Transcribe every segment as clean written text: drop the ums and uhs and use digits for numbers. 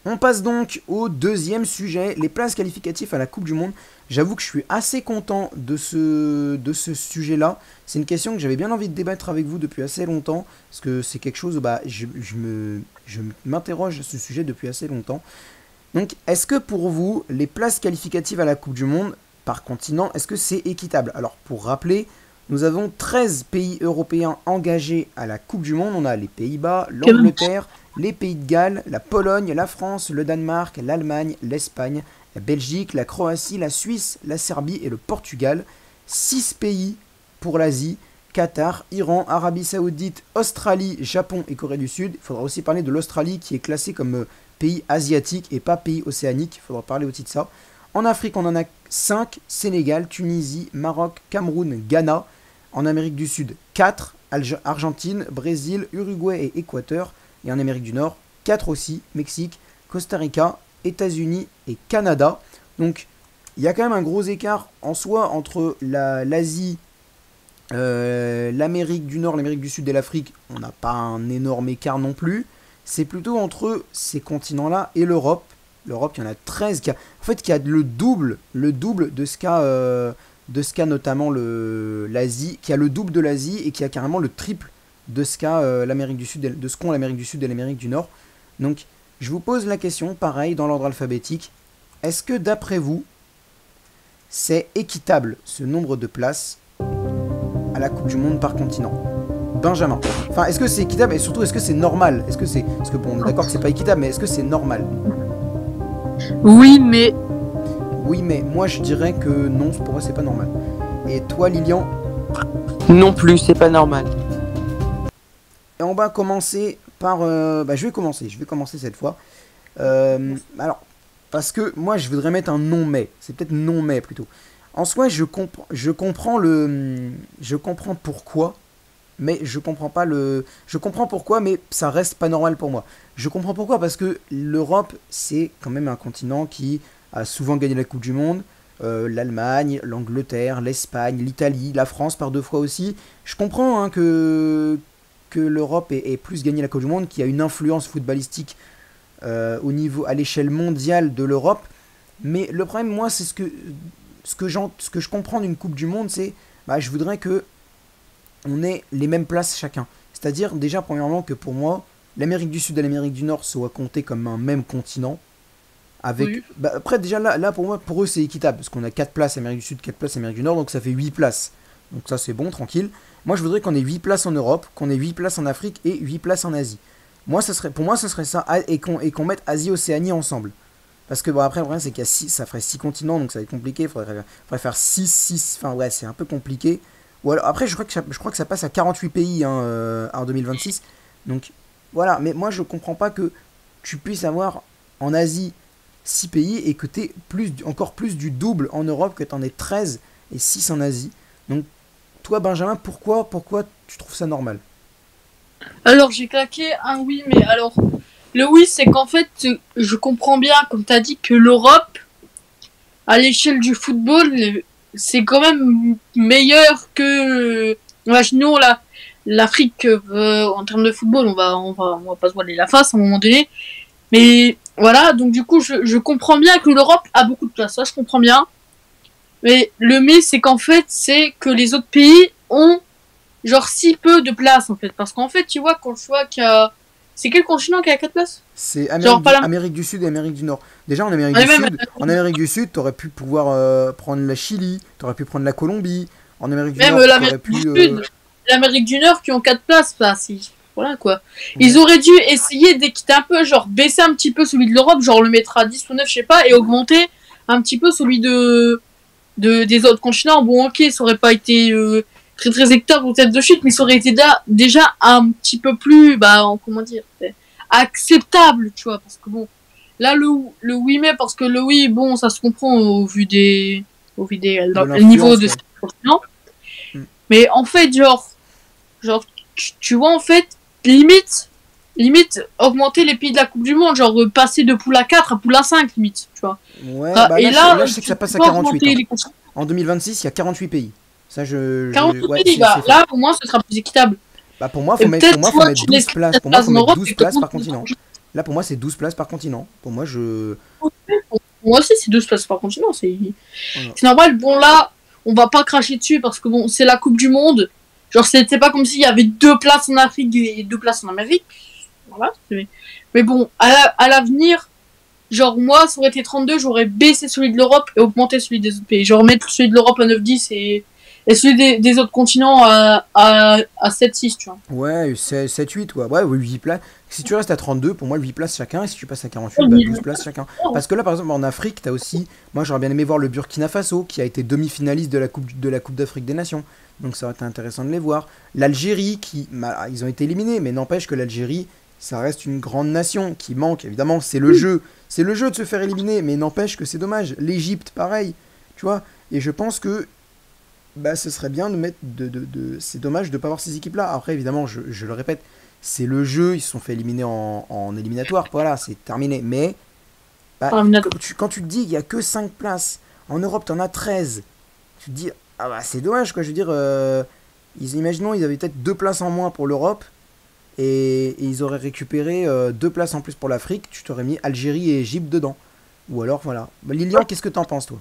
On passe donc au deuxième sujet, les places qualificatives à la Coupe du Monde. J'avoue que je suis assez content de ce sujet-là. C'est une question que j'avais bien envie de débattre avec vous depuis assez longtemps, parce que c'est quelque chose, je m'interroge à ce sujet depuis assez longtemps. Donc, est-ce que pour vous, les places qualificatives à la Coupe du Monde, par continent, est-ce que c'est équitable? Alors, pour rappeler, nous avons 13 pays européens engagés à la Coupe du Monde. On a les Pays-Bas, l'Angleterre, les Pays de Galles, la Pologne, la France, le Danemark, l'Allemagne, l'Espagne, la Belgique, la Croatie, la Suisse, la Serbie et le Portugal. 6 pays pour l'Asie, Qatar, Iran, Arabie Saoudite, Australie, Japon et Corée du Sud. Il faudra aussi parler de l'Australie qui est classée comme pays asiatique et pas pays océanique. Il faudra parler aussi de ça. En Afrique, on en a 5, Sénégal, Tunisie, Maroc, Cameroun, Ghana. En Amérique du Sud, 4, Argentine, Brésil, Uruguay et Équateur. Et en Amérique du Nord, 4 aussi, Mexique, Costa Rica, États-Unis et Canada. Donc, il y a quand même un gros écart en soi entre l'Asie, l'Amérique du Nord, l'Amérique du Sud et l'Afrique. On n'a pas un énorme écart non plus. C'est plutôt entre ces continents-là et l'Europe. L'Europe, il y en a 13 qui a le double de ce qu'a notamment l'Asie, qui a le double de l'Asie et qui a carrément le triple de ce qu'a l'Amérique du Sud, de ce qu'ont l'Amérique du Sud et l'Amérique du Nord. Donc, je vous pose la question, pareil, dans l'ordre alphabétique. Est-ce que, d'après vous, c'est équitable, ce nombre de places à la Coupe du Monde par continent? Benjamin. Enfin, est-ce que c'est équitable et surtout, est-ce que c'est normal? Est-ce que c'est... Parce que, bon, on est d'accord que c'est pas équitable, mais est-ce que c'est normal? Oui, mais... Oui, mais moi, je dirais que non, pour moi, c'est pas normal. Et toi, Lilian? Non plus, c'est pas normal. Et on va commencer par... je vais commencer cette fois. Alors, parce que moi, je voudrais mettre un non-mais. C'est peut-être non-mais, plutôt. En soi, je comprends pourquoi, mais je comprends pas le... Je comprends pourquoi, mais ça reste pas normal pour moi. Je comprends pourquoi, parce que l'Europe, c'est quand même un continent qui a souvent gagné la Coupe du Monde. L'Allemagne, l'Angleterre, l'Espagne, l'Italie, la France par 2 fois aussi. Je comprends hein, que l'Europe ait plus gagné la Coupe du Monde, qu'il y a une influence footballistique à l'échelle mondiale de l'Europe. Mais le problème, moi, c'est ce que je comprends d'une Coupe du Monde, c'est je voudrais que on ait les mêmes places chacun. C'est-à-dire, déjà, premièrement, que pour moi, l'Amérique du Sud et l'Amérique du Nord soient comptés comme un même continent. Avec... Oui. Après, déjà, là pour eux, c'est équitable. Parce qu'on a 4 places Amérique du Sud, 4 places Amérique du Nord, donc ça fait 8 places. Donc ça, c'est bon, tranquille. Moi, je voudrais qu'on ait 8 places en Europe, qu'on ait 8 places en Afrique et 8 places en Asie. Pour moi, ce serait ça. Et qu'on mette Asie-Océanie ensemble. Parce que, après, le problème, c'est qu'il y a 6, ça ferait 6 continents, donc ça va être compliqué. Il faudrait faire 6. Enfin, ouais, c'est un peu compliqué. Ou alors, après, je crois que ça passe à 48 pays en 2026. Donc, voilà. Mais moi, je comprends pas que tu puisses avoir en Asie 6 pays et que tu aies encore plus du double en Europe, que tu en aies 13 et 6 en Asie. Donc, toi, Benjamin, pourquoi tu trouves ça normal? Alors, j'ai claqué un oui, mais alors... Le oui, c'est qu'en fait, je comprends bien, comme tu as dit, que l'Europe, à l'échelle du football, c'est quand même meilleur que... Imaginons l'Afrique, en termes de football, on va pas se voiler la face à un moment donné. Mais voilà, donc du coup, je comprends bien que l'Europe a beaucoup de place, ça je comprends bien. Mais le mais, c'est qu'en fait, c'est que les autres pays ont genre si peu de place, en fait. Parce qu'en fait, tu vois, quand je vois qu'il y a... C'est quel continent qui a 4 places? C'est Genre pas la... Amérique du Sud et Amérique du Nord. Déjà, en Amérique du Sud, t'aurais pu pouvoir prendre la Chili, t'aurais pu prendre la Colombie. En Amérique du Même Nord, l'Amérique t'aurais du pu... Sud, l'Amérique du Nord qui ont 4 places, bah, voilà quoi. Ouais. Ils auraient dû essayer d'équiter un peu, genre baisser un petit peu celui de l'Europe, genre le mettre à 10 ou 9, je sais pas, et augmenter un petit peu celui des autres continents. Bon, ok, ça aurait pas été très très hectare ou tête de chute, mais ça aurait été déjà un petit peu plus, comment dire, acceptable, tu vois, parce que bon, là le oui mais, parce que le oui, bon, ça se comprend au vu des le niveau de ces continents. Mais en fait, genre tu vois, en fait, limite augmenter les pays de la Coupe du Monde, genre passer de poule à 4 à poule à 5, limite, tu vois. Ouais, là, je sais que ça passe à 48. Hein. En 2026, il y a 48 pays. Ça, 48 pays, là, au moins, ce sera plus équitable. Pour moi, faut mettre 12 places. Pour moi, faut mettre 12 places par continent. Là, pour moi, c'est 12 places par continent. Pour moi, je... Moi aussi, c'est 12 places par continent. Voilà. C'est normal. Bon, là, on va pas cracher dessus parce que bon, c'est la Coupe du Monde. Genre, c'était pas comme s'il y avait 2 places en Afrique et 2 places en Amérique. Voilà. Mais bon, à l'avenir, genre, moi, ça aurait été 32, j'aurais baissé celui de l'Europe et augmenté celui des autres pays. Genre, mettre celui de l'Europe à 9-10 et celui des autres continents à 7-6, tu vois. Ouais, 7-8, quoi. Ouais, 8 places. Si tu restes à 32, pour moi, 8 places chacun. Et si tu passes à 48, bah, 12 places chacun. Parce que là, par exemple, en Afrique, t'as aussi... Moi, j'aurais bien aimé voir le Burkina Faso, qui a été demi-finaliste de la Coupe d'Afrique des Nations. Donc, ça aurait été intéressant de les voir. L'Algérie, bah, ils ont été éliminés, mais n'empêche que l'Algérie, ça reste une grande nation qui manque. Évidemment, c'est le jeu. C'est le jeu de se faire éliminer, mais n'empêche que c'est dommage. L'Égypte, pareil. Tu vois. Et je pense que bah, ce serait bien de mettre c'est dommage de ne pas avoir ces équipes là. Après évidemment je le répète, c'est le jeu, ils se sont fait éliminer en éliminatoire, voilà, c'est terminé. Mais bah, quand tu te dis qu'il n'y a que 5 places, en Europe tu en as 13, tu te dis ah bah c'est dommage quoi, je veux dire imaginons ils avaient peut-être 2 places en moins pour l'Europe et ils auraient récupéré 2 places en plus pour l'Afrique, tu t'aurais mis Algérie et Égypte dedans. Ou alors voilà. Bah, Lilian, qu'est-ce que t'en penses toi?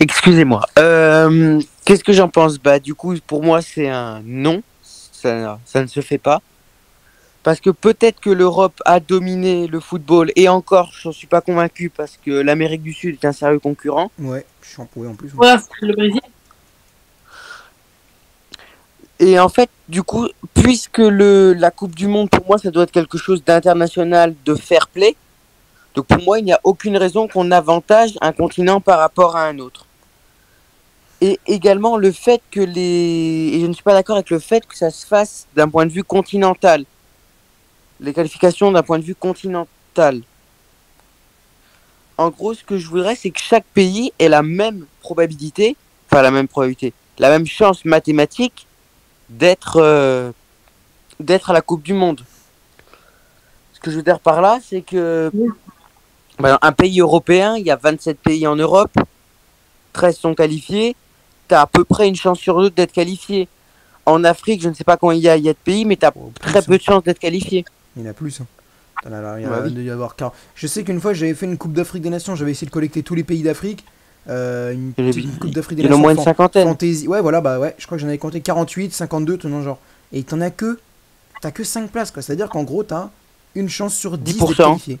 Excusez-moi. Qu'est-ce que j'en pense? Bah, du coup, pour moi, c'est un non. Ça ne se fait pas. Parce que peut-être que l'Europe a dominé le football, et encore, j'en suis pas convaincu, parce que l'Amérique du Sud est un sérieux concurrent. Ouais, je suis en pourri en plus. Voilà, le Brésil. Et en fait, du coup, puisque la Coupe du Monde, pour moi, ça doit être quelque chose d'international, de fair play. Donc pour moi, il n'y a aucune raison qu'on avantage un continent par rapport à un autre. Et également le fait que et je ne suis pas d'accord avec le fait que ça se fasse d'un point de vue continental. Les qualifications d'un point de vue continental. En gros, ce que je voudrais, c'est que chaque pays ait la même probabilité, la même chance mathématique d'être à la Coupe du Monde. Ce que je veux dire par là, c'est que un pays européen, il y a 27 pays en Europe, 13 sont qualifiés, tu as à peu près une chance sur deux d'être qualifié. En Afrique, je ne sais pas combien il y a de pays, mais tu as très peu de chances d'être qualifié. Il y en a plus. Je sais qu'une fois, j'avais fait une Coupe d'Afrique des Nations, j'avais essayé de collecter tous les pays d'Afrique. Une Coupe d'Afrique des Nations. Il y en a au moins une cinquantaine. Fantasy. Ouais, voilà, bah ouais, je crois que j'en avais compté 48, 52, tout dans le genre. Et t'as que 5 places, quoi. C'est-à-dire qu'en gros, t'as une chance sur 10 d'être qualifié.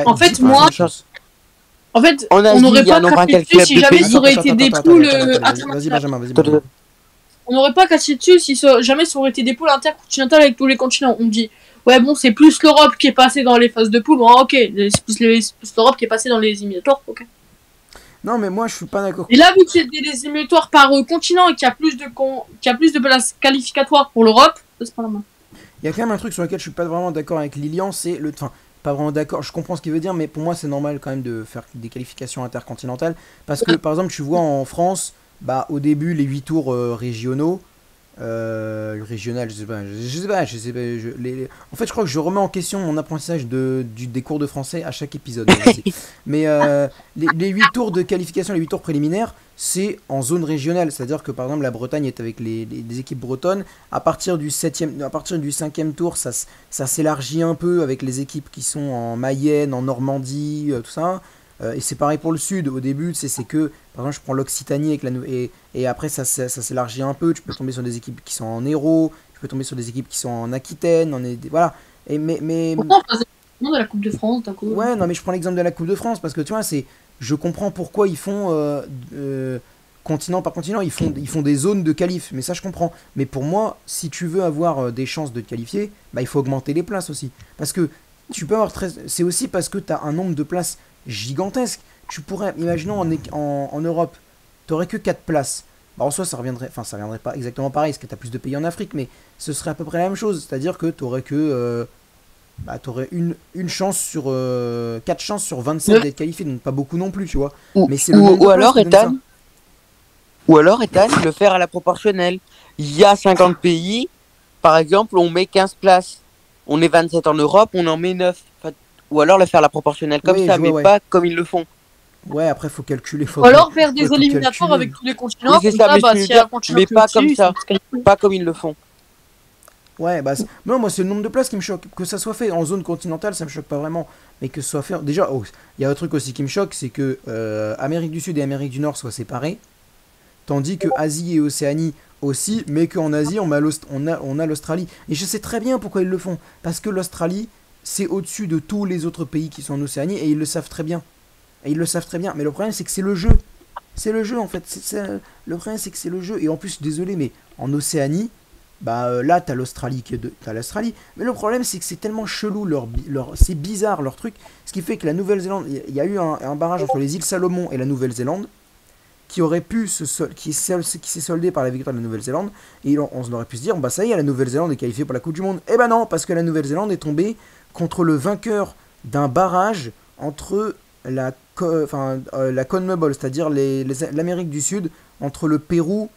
En fait, moi, on n'aurait pas craché dessus si jamais ça aurait été des poules. Vas-y, Benjamin, vas-y. On n'aurait pas craché dessus si jamais ça aurait été des poules intercontinentales avec tous les continents. On dit, ouais, bon, c'est plus l'Europe qui est passée dans les phases de poules. Bon, ok, c'est plus l'Europe qui est passée dans les éliminatoires, ok. Non, mais moi, je suis pas d'accord. Et là, vu qu'il y a des éliminatoires par continent et qu'il y a plus de places qualificatoires pour l'Europe, c'est pas normal. Il y a quand même un truc sur lequel je suis pas vraiment d'accord avec Lilian, c'est le. Enfin, pas vraiment d'accord, je comprends ce qu'il veut dire, mais pour moi, c'est normal quand même de faire des qualifications intercontinentales. Parce que, par exemple, tu vois en France, bah, au début, les 8 tours régionaux. Régional, je sais pas. En fait, je crois que je remets en question mon apprentissage des cours de français à chaque épisode. Mais les 8 tours de qualification, les 8 tours préliminaires, c'est en zone régionale. C'est-à-dire que par exemple, la Bretagne est avec les équipes bretonnes. À partir du 5e tour, ça s'élargit un peu avec les équipes qui sont en Mayenne, en Normandie, tout ça. Et c'est pareil pour le sud. Au début, c'est que, par exemple, je prends l'Occitanie et après ça s'élargit un peu. Tu peux tomber sur des équipes qui sont en Hérault, tu peux tomber sur des équipes qui sont en Aquitaine, voilà. Pourtant, de la Coupe de France, d'un coup. Ouais, non, mais je prends l'exemple de la Coupe de France parce que tu vois, je comprends pourquoi ils font continent par continent, ils font des zones de qualif, mais ça je comprends. Mais pour moi, si tu veux avoir des chances de te qualifier, bah, il faut augmenter les places aussi. Parce que tu peux avoir c'est aussi parce que tu as un nombre de places gigantesque. Tu pourrais, imaginons en Europe, tu n'aurais que 4 places. Bah, en soi, ça reviendrait pas exactement pareil, parce que tu as plus de pays en Afrique, mais ce serait à peu près la même chose. C'est-à-dire que tu aurais t'aurais une chance sur 4 chances sur 27 d'être qualifié, donc pas beaucoup non plus, tu vois. Ou alors, Ethan, le faire à la proportionnelle. Il y a 50 pays, par exemple, on met 15 places. On est 27 en Europe, on en met 9. Ou alors le faire à la proportionnelle comme ça, mais pas comme ils le font. Ouais, après, faut calculer. Ou alors faire des éliminatoires avec tous les continents. Oui, c'est ça, mais pas comme ça. Pas comme ils le font. Ouais, bah, non, moi c'est le nombre de places qui me choque. Que ça soit fait en zone continentale, ça me choque pas vraiment. Mais que ce soit fait. Déjà, oh, il y a un truc aussi qui me choque, c'est que Amérique du Sud et Amérique du Nord soient séparés. Tandis que Asie et Océanie aussi, mais qu'en Asie, on a l'Australie. Et je sais très bien pourquoi ils le font. Parce que l'Australie, c'est au-dessus de tous les autres pays qui sont en Océanie, et ils le savent très bien. Et ils le savent très bien. Mais le problème, c'est que c'est le jeu. C'est le jeu, en fait. Le problème, c'est que c'est le jeu. Et en plus, désolé, mais en Océanie, bah là, t'as l'Australie t'as l'Australie. Mais le problème, c'est que c'est tellement chelou, c'est bizarre leur truc. Ce qui fait que la Nouvelle-Zélande, il y a eu un barrage entre les îles Salomon et la Nouvelle-Zélande qui aurait pu qui s'est soldé par la victoire de la Nouvelle-Zélande, et on aurait pu se dire bah ça y est, la Nouvelle-Zélande est qualifiée pour la Coupe du Monde. Eh ben non, parce que la Nouvelle-Zélande est tombée contre le vainqueur d'un barrage entre la CONMEBOL, c'est-à-dire l'Amérique du Sud, entre le Pérou.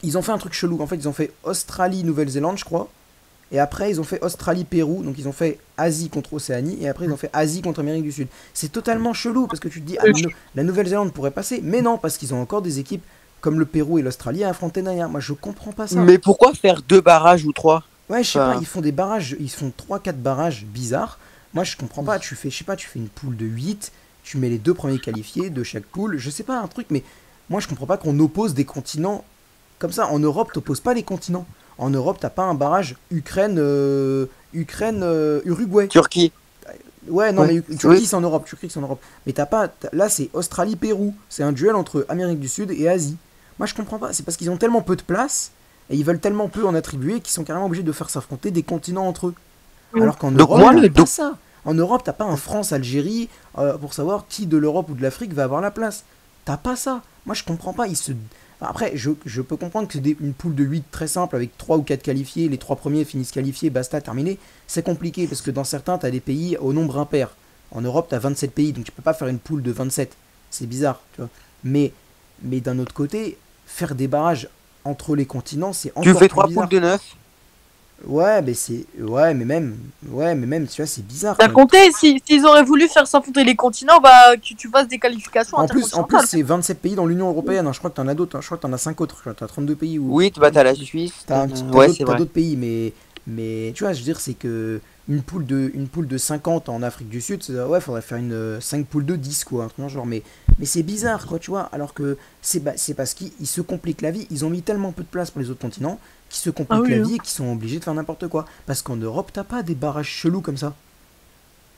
Ils ont fait un truc chelou, en fait ils ont fait Australie-Nouvelle-Zélande je crois, et après ils ont fait Australie-Pérou, donc ils ont fait Asie contre Océanie, et après ils ont fait Asie contre Amérique du Sud. C'est totalement chelou, parce que tu te dis, la Nouvelle-Zélande pourrait passer, mais non, parce qu'ils ont encore des équipes comme le Pérou et l'Australie à affronter derrière. Moi je comprends pas ça. Mais pourquoi faire 2 barrages ou 3? Ouais, je sais pas, ils font des barrages, ils font 3-4 barrages bizarres. Moi je comprends pas, tu fais, je sais pas, tu fais une poule de 8, tu mets les 2 premiers qualifiés de chaque poule, je sais pas, un truc, mais moi je comprends pas qu'on oppose des continents comme ça. En Europe, t'opposes pas les continents. En Europe, t'as pas un barrage Uruguay. Turquie. Ouais, non, Ouais. mais Turquie, c'est en Europe. Turquie, c'est en Europe. Mais t'as pas. Là, c'est Australie-Pérou. C'est un duel entre Amérique du Sud et Asie. Moi, je comprends pas. C'est parce qu'ils ont tellement peu de place et ils veulent tellement peu en attribuer qu'ils sont carrément obligés de faire s'affronter des continents entre eux. Alors qu'en Donc Europe, moi, t'as pas ça. En Europe, t'as pas un France-Algérie pour savoir qui de l'Europe ou de l'Afrique va avoir la place. T'as pas ça. Moi, je comprends pas. Enfin, après, je peux comprendre que c'est une poule de 8 très simple avec 3 ou 4 qualifiés, les 3 premiers finissent qualifiés, basta, terminé. C'est compliqué parce que dans certains, t'as des pays au nombre impair. En Europe, t'as 27 pays, donc tu peux pas faire une poule de 27. C'est bizarre, tu vois. Mais d'un autre côté, faire des barrages entre les continents, c'est encore Tu fais plus 3 bizarre. poules de 9. Ouais, mais c'est. Ouais, mais même, tu vois, c'est bizarre. T'as quoi. compté, s'ils auraient voulu faire s'affronter les continents, bah que tu fasses des qualifications En plus, intercontinentales. c'est 27 pays dans l'Union Européenne. Hein. Je crois que t'en as d'autres. Hein. Je crois que t'en as 5 autres. Je crois que t'as 32 pays. Oui, bah t'as la Suisse. T'as Ouais, c'est vrai. d'autres pays, mais tu vois, je veux dire, c'est que une poule de 50 en Afrique du Sud, ouais, faudrait faire 5 poules de 10, quoi, un truc dans le genre. Mais c'est bizarre, quoi, tu vois, alors que c'est parce qu'ils se compliquent la vie. Ils ont mis tellement peu de place pour les autres continents qu'ils se compliquent Ah oui, la hein. vie et qu'ils sont obligés de faire n'importe quoi. Parce qu'en Europe, t'as pas des barrages chelous comme ça.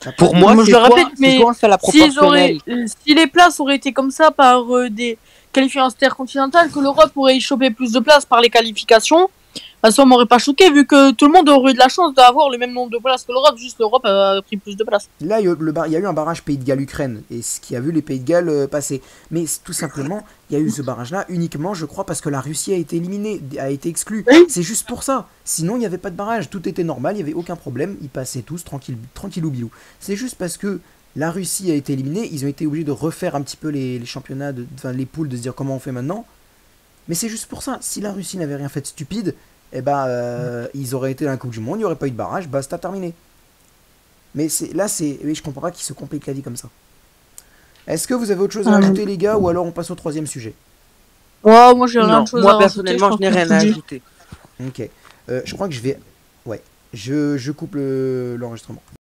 T'as pas Pour des- moi, Moi, je c'est le répète, c'est mais soit c'est la proportionnelle. si les places auraient été comme ça par des qualifications intercontinentales, que l'Europe aurait y chopé plus de places par les qualifications, bah, ça m'aurait pas choqué vu que tout le monde aurait eu de la chance d'avoir le même nombre de places que l'Europe, juste l'Europe a pris plus de places. Là, il y a eu un barrage Pays de Galles-Ukraine, et ce qui a vu les Pays de Galles passer. Mais tout simplement, il y a eu ce barrage-là uniquement, je crois, parce que la Russie a été éliminée, a été exclue. Oui. C'est juste pour ça. Sinon, il n'y avait pas de barrage, tout était normal, il n'y avait aucun problème, ils passaient tous tranquillou bilou. C'est juste parce que la Russie a été éliminée, ils ont été obligés de refaire un petit peu les championnats, enfin les poules, de se dire comment on fait maintenant. Mais c'est juste pour ça. Si la Russie n'avait rien fait de stupide, eh ben, ils auraient été dans la Coupe du Monde, il n'y aurait pas eu de barrage, basta, terminé. Mais oui, je comprends pas qu'ils se compliquent la vie comme ça. Est-ce que vous avez autre chose à ajouter, les gars, ou alors on passe au troisième sujet? Ouais, moi j'ai rien Non, de chose à moi rajouter, personnellement, je pense n'ai que rien tout à dit. ajouter. Ok. Je crois que je vais. Ouais. Je coupe l'enregistrement.